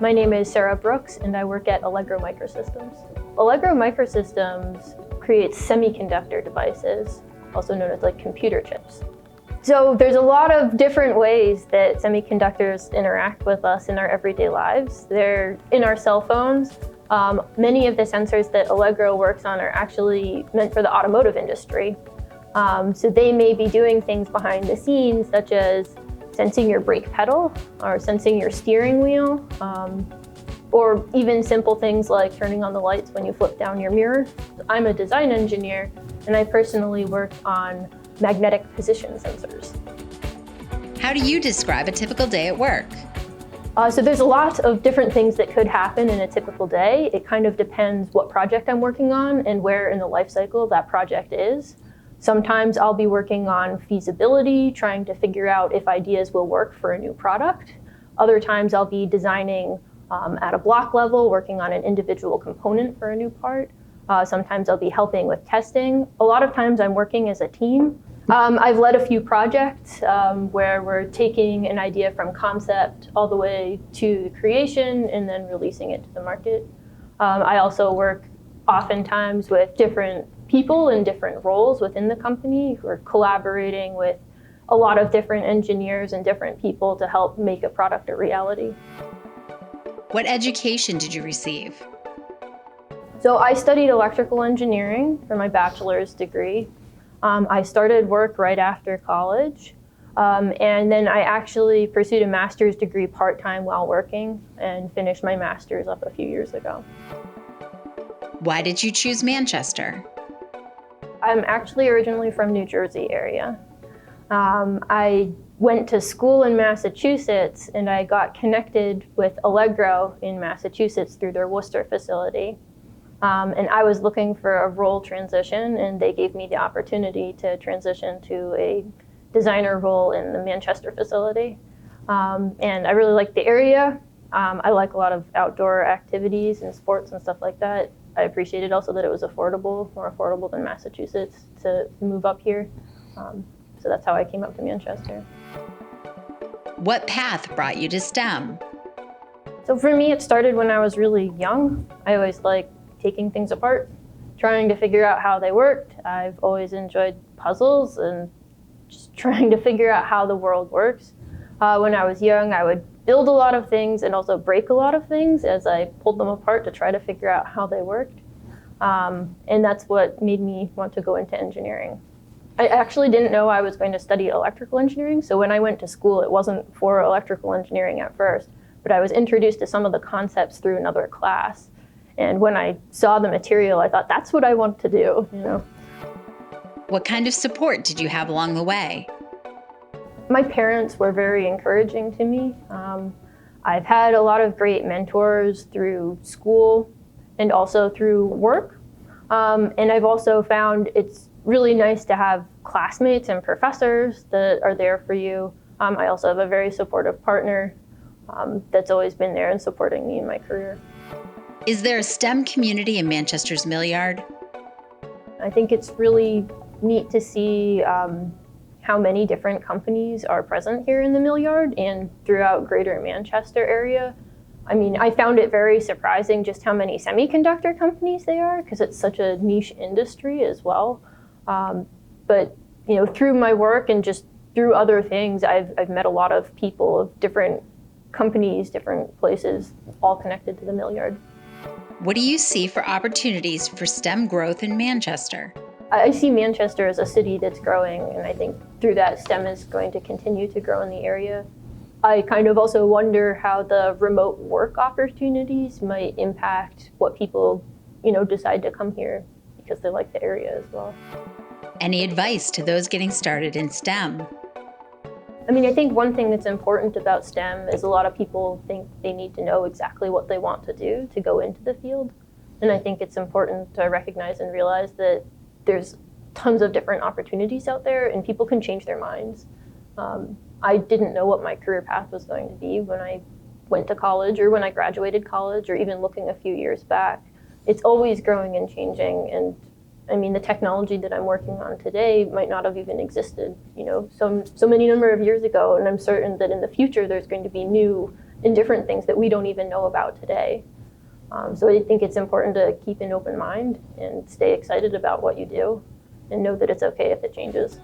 My name is Sarah Brooks, and I work at Allegro Microsystems. Allegro Microsystems creates semiconductor devices, also known as computer chips. So there's a lot of different ways that semiconductors interact with us in our everyday lives. They're in our cell phones. Many of the sensors that Allegro works on are actually meant for the automotive industry. So they may be doing things behind the scenes, such as sensing your brake pedal or sensing your steering wheel, or even simple things like turning on the lights when you flip down your mirror. I'm a design engineer, and I personally work on magnetic position sensors. How do you describe a typical day at work? So there's a lot of different things that could happen in a typical day. It kind of depends what project I'm working on and where in the life cycle that project is. Sometimes I'll be working on feasibility, trying to figure out if ideas will work for a new product. Other times I'll be designing at a block level, working on an individual component for a new part. Sometimes I'll be helping with testing. A lot of times I'm working as a team. I've led a few projects where we're taking an idea from concept all the way to the creation and then releasing it to the market. I also work oftentimes with different people in different roles within the company who are collaborating with a lot of different engineers and different people to help make a product a reality. What education did you receive? So I studied electrical engineering for my bachelor's degree. I started work right after college, and then I actually pursued a master's degree part-time while working and finished my master's up a few years ago. Why did you choose Manchester? I'm actually originally from New Jersey area. I went to school in Massachusetts, and I got connected with Allegro in Massachusetts through their Worcester facility. And I was looking for a role transition, and they gave me the opportunity to transition to a designer role in the Manchester facility. And I really like the area. I like a lot of outdoor activities and sports and stuff like that. I appreciated also that it was affordable, more affordable than Massachusetts to move up here. So that's how I came up to Manchester. What path brought you to STEM? So for me, it started when I was really young. I always liked taking things apart, trying to figure out how they worked. I've always enjoyed puzzles and just trying to figure out how the world works. When I was young, I would build a lot of things and also break a lot of things as I pulled them apart to try to figure out how they worked. And that's what made me want to go into engineering. I actually didn't know I was going to study electrical engineering, so when I went to school, it wasn't for electrical engineering at first, but I was introduced to some of the concepts through another class. And when I saw the material, I thought, that's what I want to do, you know. What kind of support did you have along the way? My parents were very encouraging to me. I've had a lot of great mentors through school and also through work. And I've also found it's really nice to have classmates and professors that are there for you. I also have a very supportive partner that's always been there and supporting me in my career. Is there a STEM community in Manchester's Mill Yard? I think it's really neat to see how many different companies are present here in the Mill Yard and throughout greater Manchester area. I mean, I found it very surprising just how many semiconductor companies there are, because it's such a niche industry as well. But you know, through my work and just through other things, I've met a lot of people of different companies, different places, all connected to the Mill Yard. What do you see for opportunities for STEM growth in Manchester? I see Manchester as a city that's growing, and I think through that STEM is going to continue to grow in the area. I kind of also wonder how the remote work opportunities might impact what people, you know, decide to come here because they like the area as well. Any advice to those getting started in STEM? I mean, I think one thing that's important about STEM is a lot of people think they need to know exactly what they want to do to go into the field. And I think it's important to recognize and realize that there's tons of different opportunities out there and people can change their minds. I didn't know what my career path was going to be when I went to college or when I graduated college or even looking a few years back. It's always growing and changing, and I mean, the technology that I'm working on today might not have even existed, you know, so many number of years ago, and I'm certain that in the future there's going to be new in different things that we don't even know about today. So I think it's important to keep an open mind and stay excited about what you do and know that it's okay if it changes.